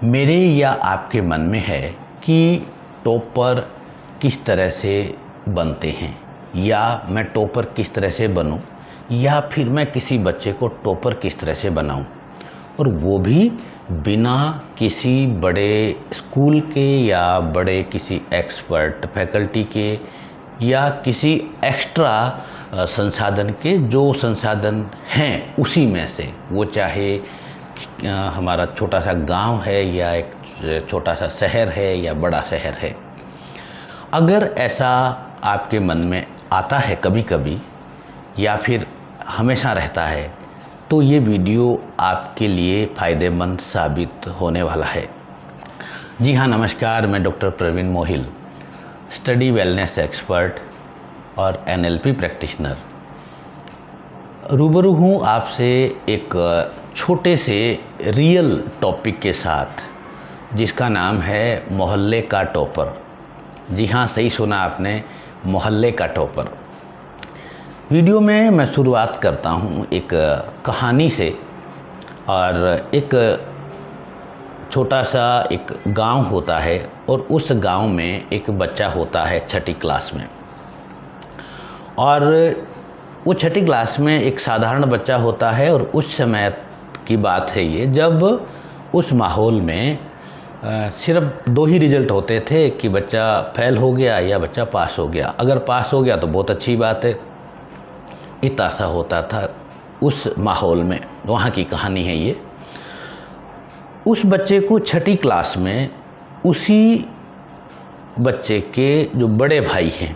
मेरे या आपके मन में है कि टॉपर किस तरह से बनते हैं, या मैं टॉपर किस तरह से बनूं, या फिर मैं किसी बच्चे को टॉपर किस तरह से बनाऊं, और वो भी बिना किसी बड़े स्कूल के या बड़े किसी एक्सपर्ट फैकल्टी के या किसी एक्स्ट्रा संसाधन के। जो संसाधन हैं उसी में से, वो चाहे हमारा छोटा सा गांव है या एक छोटा सा शहर है या बड़ा शहर है। अगर ऐसा आपके मन में आता है कभी कभी या फिर हमेशा रहता है, तो ये वीडियो आपके लिए फ़ायदेमंद साबित होने वाला है। जी हाँ, नमस्कार। मैं doctor Praveen Mohil, study wellness expert और NLP प्रैक्टिशनर, रूबरू हूँ आपसे एक छोटे से रियल टॉपिक के साथ, जिसका नाम है मोहल्ले का टॉपर। जी हाँ, सही सुना आपने, मोहल्ले का टॉपर। वीडियो में मैं शुरुआत करता हूँ एक कहानी से। और एक छोटा सा एक गांव होता है और उस गांव में एक बच्चा होता है 6ठी क्लास में। और वो 6ठी क्लास में एक साधारण बच्चा होता है। और उस समय की बात है ये, जब उस माहौल में सिर्फ 2 ही रिज़ल्ट होते थे कि बच्चा फेल हो गया या बच्चा पास हो गया। अगर पास हो गया तो बहुत अच्छी बात है। इतना सा होता था उस माहौल में। वहाँ की कहानी है ये। उस बच्चे को 6ठी क्लास में उसी बच्चे के जो बड़े भाई हैं,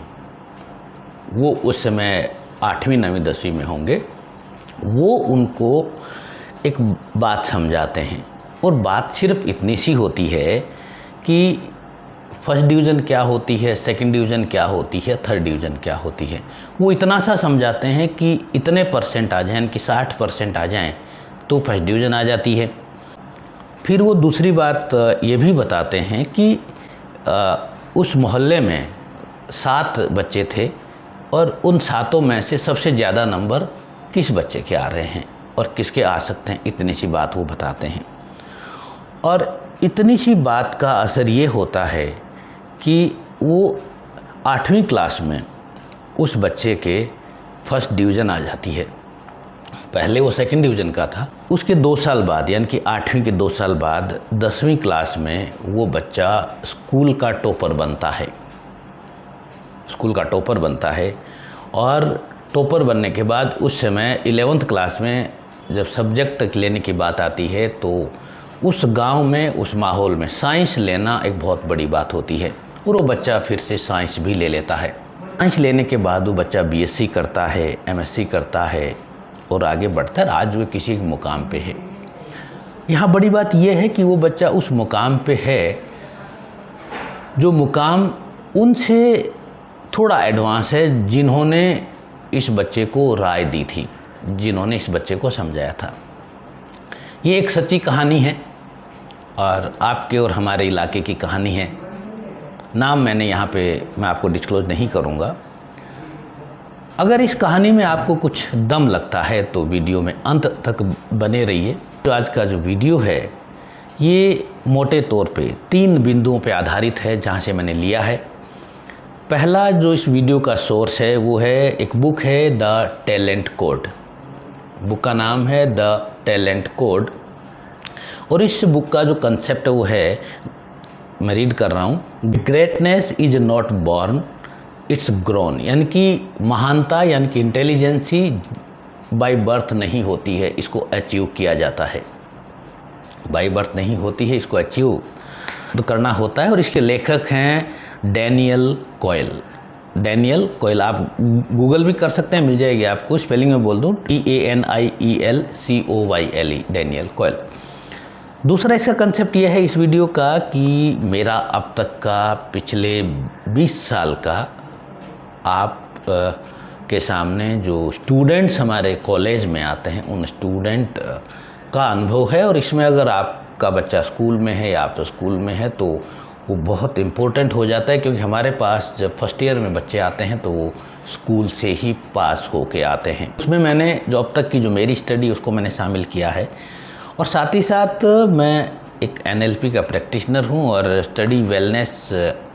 वो उस समय 8वीं 9वीं 10वीं में होंगे, वो उनको एक बात समझाते हैं। और बात सिर्फ इतनी सी होती है कि फर्स्ट डिवीज़न क्या होती है, सेकंड डिवीज़न क्या होती है, थर्ड डिवीज़न क्या होती है। वो इतना सा समझाते हैं कि इतने % आ जाएं, कि 60% आ जाएं तो फर्स्ट डिवीज़न आ जाती है। फिर वो दूसरी बात ये भी बताते हैं कि उस मोहल्ले में 7 बच्चे थे और उन 7 में से सबसे ज़्यादा नंबर किस बच्चे के आ रहे हैं और किसके आ सकते हैं। इतनी सी बात वो बताते हैं। और इतनी सी बात का असर ये होता है कि वो 8वीं क्लास में उस बच्चे के फर्स्ट डिवीज़न आ जाती है। पहले वो सेकंड डिवीज़न का था। उसके 2 साल बाद, यानी कि 8वीं के 2 साल बाद 10वीं क्लास में वो बच्चा स्कूल का टॉपर बनता है। स्कूल का टॉपर बनता है। और टॉपर बनने के बाद उस समय 11th क्लास में जब सब्जेक्ट लेने की बात आती है, तो उस गांव में, उस माहौल में साइंस लेना एक बहुत बड़ी बात होती है। और वो बच्चा फिर से साइंस भी ले लेता है। साइंस लेने के बाद वो बच्चा BSc करता है, MSc करता है और आगे बढ़ता है। आज वो किसी मुकाम पे है। यहाँ बड़ी बात यह है कि वो बच्चा उस मुकाम पे है जो मुकाम उनसे थोड़ा एडवांस है, जिन्होंने इस बच्चे को राय दी थी, जिन्होंने इस बच्चे को समझाया था। ये एक सच्ची कहानी है और आपके और हमारे इलाके की कहानी है। नाम मैं आपको डिस्क्लोज नहीं करूँगा। अगर इस कहानी में आपको कुछ दम लगता है तो वीडियो में अंत तक बने रहिए। तो आज का जो वीडियो है ये मोटे तौर पे 3 बिंदुओं पे आधारित है, जहाँ से मैंने लिया है। पहला जो इस वीडियो का सोर्स है वो है, एक बुक है द टैलेंट कोड। बुक का नाम है द टैलेंट कोड। और इस बुक का जो कंसेप्ट वो है, मैं रीड कर रहा हूँ, greatness is not born, it's grown. यानी कि महानता, यानी कि इंटेलिजेंसी बाय बर्थ नहीं होती है, इसको अचीव किया जाता है। बाय बर्थ नहीं होती है, इसको अचीव तो करना होता है। और इसके लेखक हैं डैनियल कॉयल। डैनियल कॉयल आप गूगल भी कर सकते हैं, मिल जाएगी आपको। स्पेलिंग में बोल दूँ, DANIEL COYLE, डैनियल कॉयल। दूसरा इसका कंसेप्ट यह है इस वीडियो का कि मेरा अब तक का पिछले 20 साल का आप के सामने जो स्टूडेंट्स हमारे कॉलेज में आते हैं, उन स्टूडेंट का अनुभव है। और इसमें अगर आपका बच्चा स्कूल में है या आप तो स्कूल में है, तो वो बहुत इम्पोर्टेंट हो जाता है। क्योंकि हमारे पास जब फर्स्ट ईयर में बच्चे आते हैं तो वो स्कूल से ही पास होके आते हैं। उसमें मैंने जो अब तक की जो मेरी स्टडी उसको मैंने शामिल किया है। और साथ ही साथ मैं एक NLP का प्रैक्टिशनर हूँ और स्टडी वेलनेस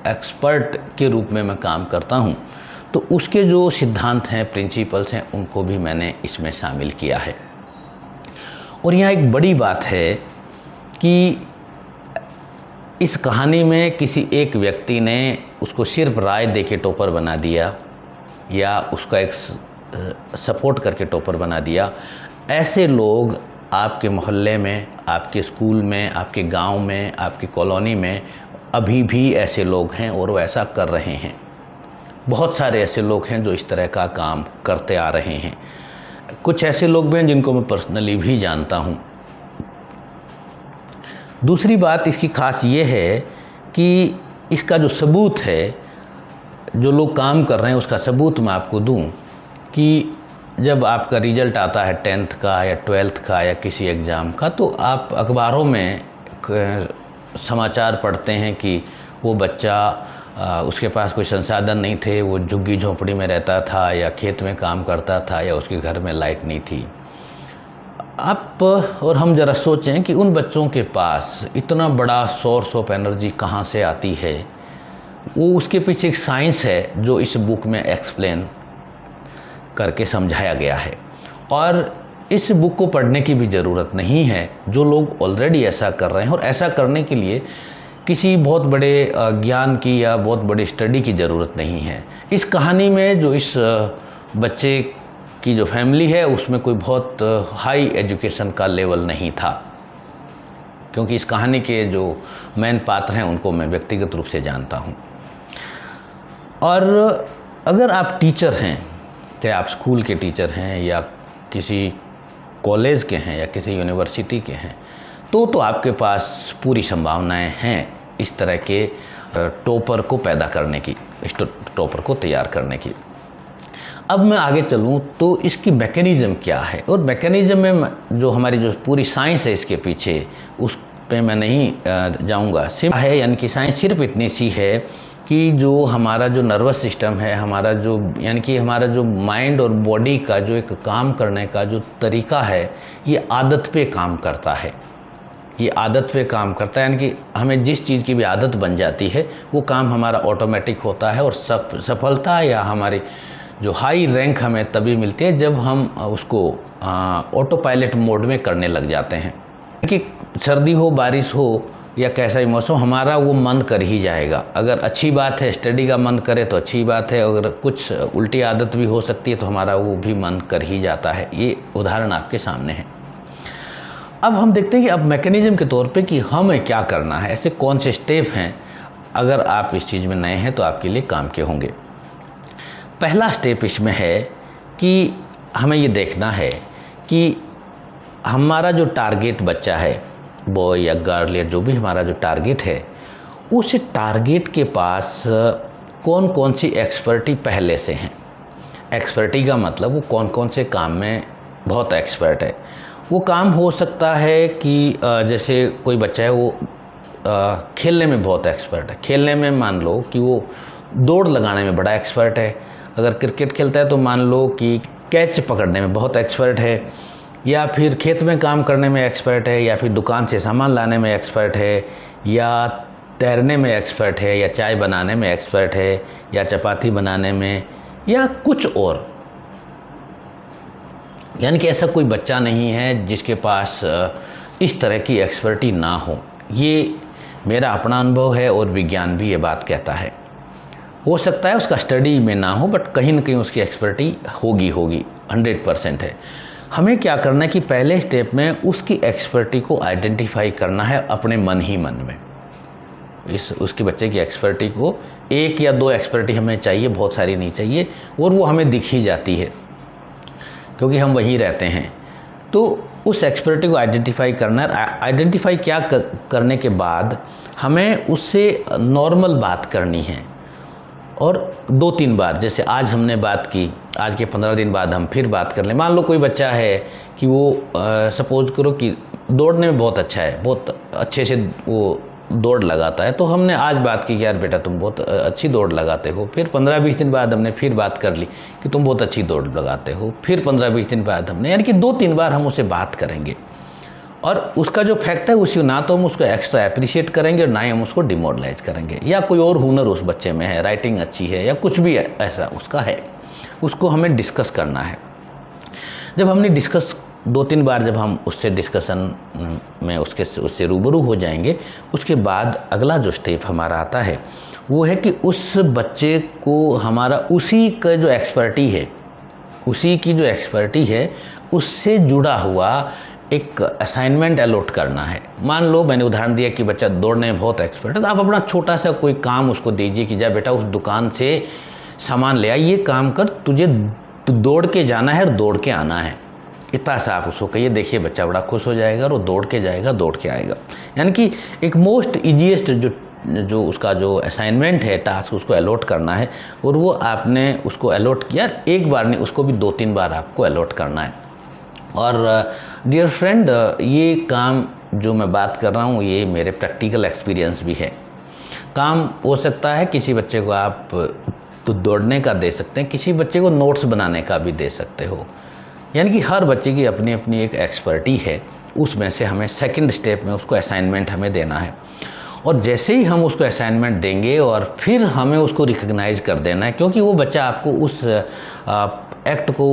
एक्सपर्ट के रूप में मैं काम करता हूँ। तो उसके जो सिद्धांत हैं, प्रिंसिपल्स हैं, उनको भी मैंने इसमें शामिल किया है। और यहाँ एक बड़ी बात है कि इस कहानी में किसी एक व्यक्ति ने उसको सिर्फ राय दे के टॉपर बना दिया या उसका एक सपोर्ट करके टॉपर बना दिया। ऐसे लोग आपके मोहल्ले में, आपके स्कूल में, आपके गांव में, आपकी कॉलोनी में अभी भी ऐसे लोग हैं और वो ऐसा कर रहे हैं। बहुत सारे ऐसे लोग हैं जो इस तरह का काम करते आ रहे हैं। कुछ ऐसे लोग भी हैं जिनको मैं पर्सनली भी जानता हूँ। दूसरी बात इसकी खास ये है कि इसका जो सबूत है, जो लोग काम कर रहे हैं उसका सबूत मैं आपको दूं कि जब आपका रिज़ल्ट आता है 10th का या 12th का या किसी एग्ज़ाम का, तो आप अखबारों में समाचार पढ़ते हैं कि वो बच्चा, उसके पास कोई संसाधन नहीं थे, वो झुग्गी झोंपड़ी में रहता था या खेत में काम करता था या उसके घर में लाइट नहीं थी। आप और हम ज़रा सोचें कि उन बच्चों के पास इतना बड़ा सोर्स ऑफ एनर्जी कहाँ से आती है। वो उसके पीछे एक साइंस है जो इस बुक में एक्सप्लेन करके समझाया गया है। और इस बुक को पढ़ने की भी ज़रूरत नहीं है। जो लोग ऑलरेडी ऐसा कर रहे हैं, और ऐसा करने के लिए किसी बहुत बड़े ज्ञान की या बहुत बड़ी स्टडी की ज़रूरत नहीं है। इस कहानी में जो इस बच्चे की जो फैमिली है उसमें कोई बहुत हाई एजुकेशन का लेवल नहीं था, क्योंकि इस कहानी के जो मेन पात्र हैं उनको मैं व्यक्तिगत रूप से जानता हूँ। और अगर आप टीचर हैं, चाहे आप स्कूल के टीचर हैं या किसी कॉलेज के हैं या किसी यूनिवर्सिटी के हैं, तो आपके पास पूरी संभावनाएं हैं इस तरह के टॉपर को पैदा करने की, इस टॉपर को तैयार करने की। अब मैं आगे चलूँ तो इसकी मैकेनिज़्म क्या है, और मैकेनिज़्म में जो हमारी जो पूरी साइंस है इसके पीछे, उस पे मैं नहीं जाऊँगा। सिर्फ है, यानी कि साइंस सिर्फ इतनी सी है कि जो हमारा जो नर्वस सिस्टम है, हमारा जो यानी कि हमारा जो माइंड और बॉडी का जो एक काम करने का जो तरीका है, ये आदत पे काम करता है। ये आदत पे काम करता है, यानी कि हमें जिस चीज़ की भी आदत बन जाती है वो काम हमारा ऑटोमेटिक होता है। और सफलता या हमारी जो हाई रैंक हमें तभी मिलती है जब हम उसको ऑटो पायलट मोड में करने लग जाते हैं। कि सर्दी हो, बारिश हो या कैसा भी मौसम, हमारा वो मन कर ही जाएगा। अगर अच्छी बात है, स्टडी का मन करे तो अच्छी बात है, अगर कुछ उल्टी आदत भी हो सकती है तो हमारा वो भी मन कर ही जाता है। ये उदाहरण आपके सामने है। अब हम देखते हैं कि अब मैकेनिज़्म के तौर पे कि हमें क्या करना है, ऐसे कौन से स्टेप हैं। अगर आप इस चीज़ में नए हैं तो आपके लिए काम के होंगे। पहला स्टेप इसमें है कि हमें ये देखना है कि हमारा जो टारगेट बच्चा है, बॉय या गर्ल या जो भी हमारा जो टारगेट है, उस टारगेट के पास कौन कौन सी एक्सपर्टी पहले से हैं। एक्सपर्टी का मतलब वो कौन कौन से काम में बहुत एक्सपर्ट है। वो काम हो सकता है कि जैसे कोई बच्चा है वो खेलने में बहुत एक्सपर्ट है। खेलने में मान लो कि वो दौड़ लगाने में बड़ा एक्सपर्ट है। अगर क्रिकेट खेलता है तो मान लो कि कैच पकड़ने में बहुत एक्सपर्ट है, या फिर खेत में काम करने में एक्सपर्ट है, या फिर दुकान से सामान लाने में एक्सपर्ट है, या तैरने में एक्सपर्ट है, या चाय बनाने में एक्सपर्ट है, या चपाती बनाने में, या कुछ और। यानी कि ऐसा कोई बच्चा नहीं है जिसके पास इस तरह की एक्सपर्टी ना हो। ये मेरा अपना अनुभव है और विज्ञान भी ये बात कहता है। हो सकता है उसका स्टडी में ना हो, बट कहीं ना कहीं उसकी एक्सपर्टी होगी 100% है। हमें क्या करना है कि पहले स्टेप में उसकी एक्सपर्टी को आइडेंटिफाई करना है अपने मन ही मन में। उसके बच्चे की एक्सपर्टी को, 1 या 2 एक्सपर्टी हमें चाहिए, बहुत सारी नहीं चाहिए, और वो हमें दिख ही जाती है क्योंकि हम वहीं रहते हैं। तो उस एक्सपर्टी को आइडेंटिफाई करना है। आइडेंटिफाई क्या करने के बाद हमें उससे नॉर्मल बात करनी है, और 2-3 बार, जैसे आज हमने बात की, आज के 15 दिन बाद हम फिर बात कर लें। मान लो कोई बच्चा है कि वो सपोज करो कि दौड़ने में बहुत अच्छा है, बहुत अच्छे से वो दौड़ लगाता है, तो हमने आज बात की कि यार बेटा तुम बहुत अच्छी दौड़ लगाते हो। फिर 15-20 दिन बाद हमने फिर बात कर ली कि तुम बहुत अच्छी दौड़ लगाते हो। फिर 15-20 दिन बाद हमने, यानी कि 2-3 बार हम उससे बात करेंगे। और उसका जो फैक्ट है उसी, ना तो हम उसको एक्स्ट्रा अप्रिशिएट करेंगे और ना ही हम उसको डिमोरलाइज करेंगे, या कोई और हुनर उस बच्चे में है, राइटिंग अच्छी है या कुछ भी ऐसा उसका है, उसको हमें डिस्कस करना है। जब हमने डिस्कस 2-3 बार जब हम उससे डिस्कशन में उससे रूबरू हो जाएंगे, उसके बाद अगला जो स्टेप हमारा आता है वो है कि उस बच्चे को हमारा उसी का जो एक्सपर्टी है, उसी की जो एक्सपर्टी है उससे जुड़ा हुआ एक असाइनमेंट अलॉट करना है। मान लो मैंने उदाहरण दिया कि बच्चा दौड़ने में बहुत एक्सपर्ट है, तो आप अपना छोटा सा कोई काम उसको दीजिए कि जा बेटा उस दुकान से सामान ले आ, ये काम कर, तुझे दौड़ के जाना है और दौड़ के आना है। इतना सा आप उसको कहिए, देखिए बच्चा बड़ा खुश हो जाएगा और वो दौड़ के जाएगा, दौड़ के आएगा। यानी कि एक मोस्ट ईजीएस्ट जो उसका जो असाइनमेंट है, टास्क उसको अलॉट करना है, और वो आपने उसको अलॉट किया, एक बार नहीं उसको भी 2-3 बार आपको अलॉट करना है। और डियर फ्रेंड, ये काम जो मैं बात कर रहा हूँ ये मेरे प्रैक्टिकल एक्सपीरियंस भी है। काम हो सकता है किसी बच्चे को आप तो दौड़ने का दे सकते हैं, किसी बच्चे को नोट्स बनाने का भी दे सकते हो। यानी कि हर बच्चे की अपनी अपनी एक एक्सपर्टी है, उसमें से हमें सेकंड स्टेप में उसको असाइनमेंट हमें देना है। और जैसे ही हम उसको असाइनमेंट देंगे और फिर हमें उसको रिकग्नाइज कर देना है, क्योंकि वो बच्चा आपको उस एक्ट को,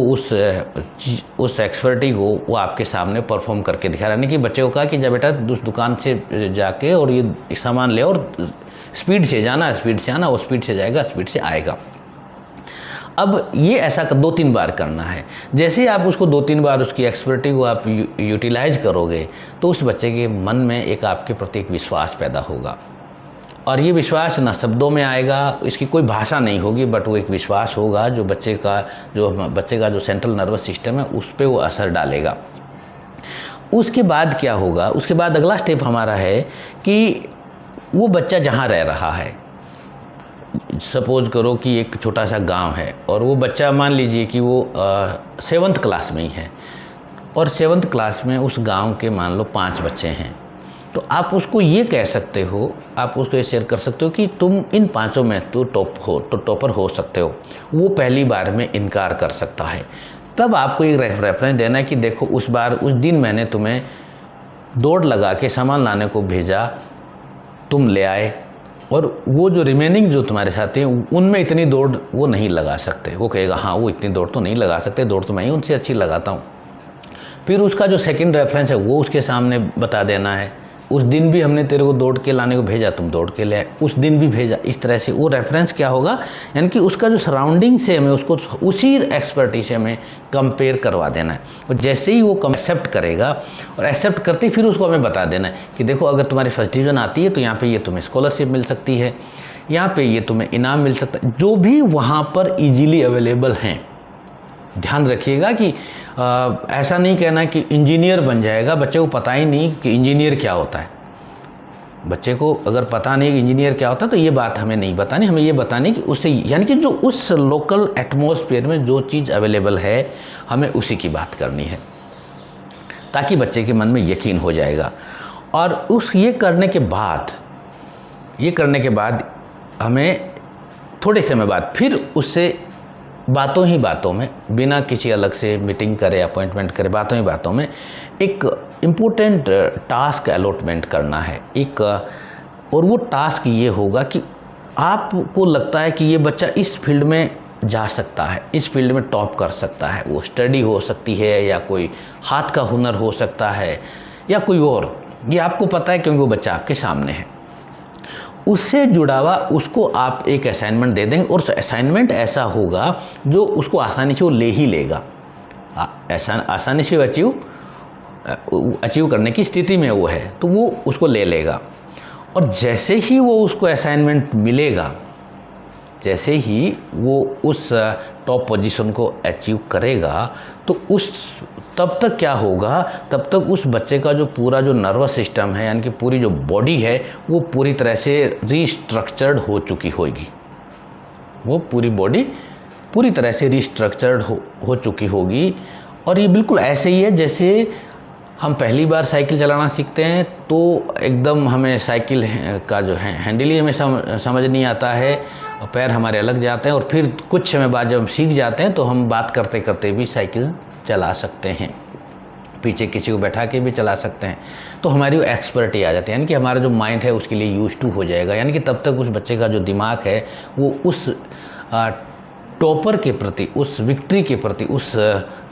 उस एक्सपर्टी को वो आपके सामने परफॉर्म करके दिखा रहा है। नहीं कि बच्चे को कहा कि जब बेटा उस दुकान से जाके और ये सामान ले और स्पीड से जाना, स्पीड से आना, वो स्पीड से जाएगा, स्पीड से आएगा। अब ये ऐसा 2-3 बार करना है। जैसे ही आप उसको 2-3 बार उसकी एक्सपर्टी को आप यूटिलाइज करोगे तो उस बच्चे के मन में एक आपके प्रति एक विश्वास पैदा होगा, और ये विश्वास ना शब्दों में आएगा, इसकी कोई भाषा नहीं होगी, बट वो एक विश्वास होगा जो बच्चे का जो सेंट्रल नर्वस सिस्टम है उस पर वो असर डालेगा। उसके बाद क्या होगा, उसके बाद अगला स्टेप हमारा है कि वो बच्चा जहाँ रह रहा है, सपोज करो कि एक छोटा सा गांव है और वो बच्चा मान लीजिए कि वो 7th क्लास में ही है, और 7th क्लास में उस गांव के मान लो 5 बच्चे हैं, तो आप उसको ये कह सकते हो, आप उसको ये शेयर कर सकते हो कि तुम इन 5 में तो टॉपर हो सकते हो। वो पहली बार में इनकार कर सकता है, तब आपको एक रेफरेंस देना है कि देखो उस दिन मैंने तुम्हें दौड़ लगा के सामान लाने को भेजा, तुम ले आए, और वो जो रिमेनिंग जो तुम्हारे साथी हैं उनमें इतनी दौड़ वो नहीं लगा सकते। वो कहेगा हाँ वो इतनी दौड़ तो नहीं लगा सकते, दौड़ तो मैं ही उनसे अच्छी लगाता हूँ। फिर उसका जो सेकंड रेफरेंस है वो उसके सामने बता देना है, उस दिन भी हमने तेरे को दौड़ के लाने को भेजा, तुम दौड़ के ले आए, उस दिन भी भेजा। इस तरह से वो रेफरेंस क्या होगा, यानी कि उसका जो सराउंडिंग से हमें उसको उसी एक्सपर्टी से हमें कंपेयर करवा देना है। और जैसे ही वो एक्सेप्ट करेगा, और एक्सेप्ट करते ही फिर उसको हमें बता देना है कि देखो अगर तुम्हारी फर्स्ट डिवीज़न आती है तो यहाँ पर ये तुम्हें स्कॉलरशिप मिल सकती है, यहाँ पर ये तुम्हें इनाम मिल सकता है, जो भी वहाँ पर ईजीली अवेलेबल हैं। ध्यान रखिएगा कि ऐसा नहीं कहना कि इंजीनियर बन जाएगा, बच्चे को पता ही नहीं कि इंजीनियर क्या होता है। बच्चे को अगर पता नहीं कि इंजीनियर क्या होता है तो ये बात हमें नहीं बतानी, हमें ये बतानी कि उससे, यानी कि जो उस लोकल एटमॉस्फेयर में जो चीज़ अवेलेबल है हमें उसी की बात करनी है, ताकि बच्चे के मन में यकीन हो जाएगा। और ये करने के बाद हमें थोड़े समय बाद फिर उससे बातों ही बातों में, बिना किसी अलग से मीटिंग करे, अपॉइंटमेंट करे, बातों ही बातों में एक इम्पोर्टेंट टास्क अलॉटमेंट करना है एक। और वो टास्क ये होगा कि आपको लगता है कि ये बच्चा इस फील्ड में जा सकता है, इस फील्ड में टॉप कर सकता है, वो स्टडी हो सकती है या कोई हाथ का हुनर हो सकता है या कोई और, ये आपको पता है क्योंकि वो बच्चा आपके सामने है। उससे जुड़ा हुआ उसको आप एक असाइनमेंट दे देंगे, और असाइनमेंट ऐसा होगा जो उसको आसानी से वो ले ही लेगा, आसानी से अचीव करने की स्थिति में वो है तो वो उसको ले लेगा। और जैसे ही वो उसको असाइनमेंट मिलेगा, जैसे ही वो उस टॉप पोजीशन को अचीव करेगा तो तब तक क्या होगा, तब तक उस बच्चे का जो पूरा जो नर्वस सिस्टम है, यानी कि पूरी जो बॉडी है वो पूरी तरह से रीस्ट्रक्चर्ड हो चुकी होगी। वो पूरी बॉडी पूरी तरह से रीस्ट्रक्चर्ड हो चुकी होगी। और ये बिल्कुल ऐसे ही है जैसे हम पहली बार साइकिल चलाना सीखते हैं तो एकदम हमें साइकिल का जो है हैंडल ही हमें समझ नहीं आता है, पैर हमारे अलग जाते हैं, और फिर कुछ समय बाद जब हम सीख जाते हैं तो हम बात करते करते भी साइकिल चला सकते हैं। पीछे किसी को बैठा के भी चला सकते हैं, तो हमारी वो एक्सपर्टी आ जाती है, यानी कि हमारा जो माइंड है उसके लिए यूज टू हो जाएगा। यानी कि तब तक उस बच्चे का जो दिमाग है वो उस टॉपर के प्रति, उस विक्ट्री के प्रति, उस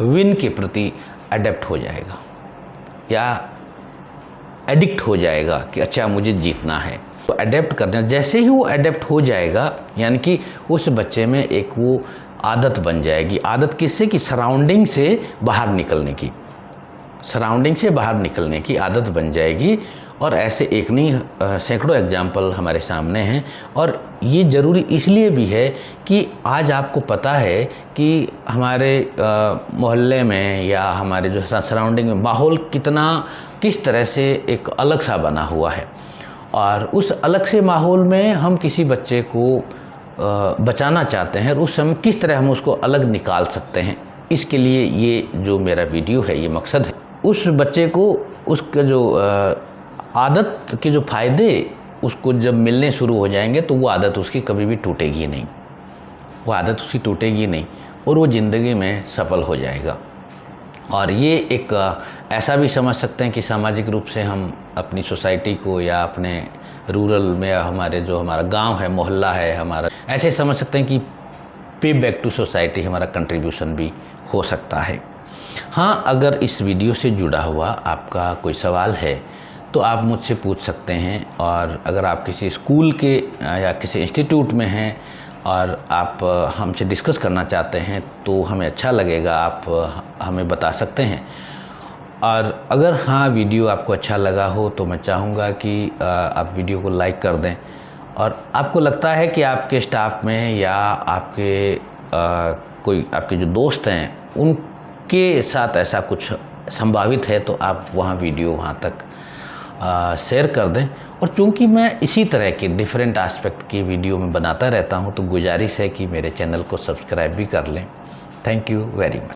विन के प्रति अडेप्ट हो जाएगा या एडिक्ट हो जाएगा कि अच्छा मुझे जीतना है। तो अडेप्ट करना, जैसे ही वो अडेप्ट हो जाएगा यानी कि उस बच्चे में एक वो आदत बन जाएगी। आदत किससे? कि सराउंडिंग से बाहर निकलने की, सराउंडिंग से बाहर निकलने की आदत बन जाएगी। और ऐसे एक नहीं सैकड़ों एग्जाम्पल हमारे सामने हैं। और ये ज़रूरी इसलिए भी है कि आज आपको पता है कि हमारे मोहल्ले में या हमारे जो सराउंडिंग में माहौल किस तरह से एक अलग सा बना हुआ है, और उस अलग से माहौल में हम किसी बच्चे को बचाना चाहते हैं और उस समय किस तरह हम उसको अलग निकाल सकते हैं। इसके लिए ये जो मेरा वीडियो है ये मकसद है। उस बच्चे को उसका जो आदत के जो फ़ायदे उसको जब मिलने शुरू हो जाएंगे तो वो आदत उसकी कभी भी टूटेगी नहीं, वो आदत उसकी टूटेगी नहीं और वो ज़िंदगी में सफल हो जाएगा। और ये एक ऐसा भी समझ सकते हैं कि सामाजिक रूप से हम अपनी सोसाइटी को या अपने रूरल में हमारा गांव है, मोहल्ला है हमारा, ऐसे समझ सकते हैं कि पे बैक टू सोसाइटी हमारा कंट्रीब्यूशन भी हो सकता है। हाँ, अगर इस वीडियो से जुड़ा हुआ आपका कोई सवाल है तो आप मुझसे पूछ सकते हैं। और अगर आप किसी स्कूल के या किसी इंस्टीट्यूट में हैं और आप हमसे डिस्कस करना चाहते हैं तो हमें अच्छा लगेगा, आप हमें बता सकते हैं। और अगर हाँ वीडियो आपको अच्छा लगा हो तो मैं चाहूँगा कि आप वीडियो को लाइक कर दें। और आपको लगता है कि आपके स्टाफ में या आपके जो दोस्त हैं उनके साथ ऐसा कुछ संभावित है तो आप वीडियो वहाँ तक शेयर कर दें। और चूँकि मैं इसी तरह के डिफरेंट एस्पेक्ट की वीडियो में बनाता रहता हूँ तो गुजारिश है कि मेरे चैनल को सब्सक्राइब भी कर लें। Thank you very much.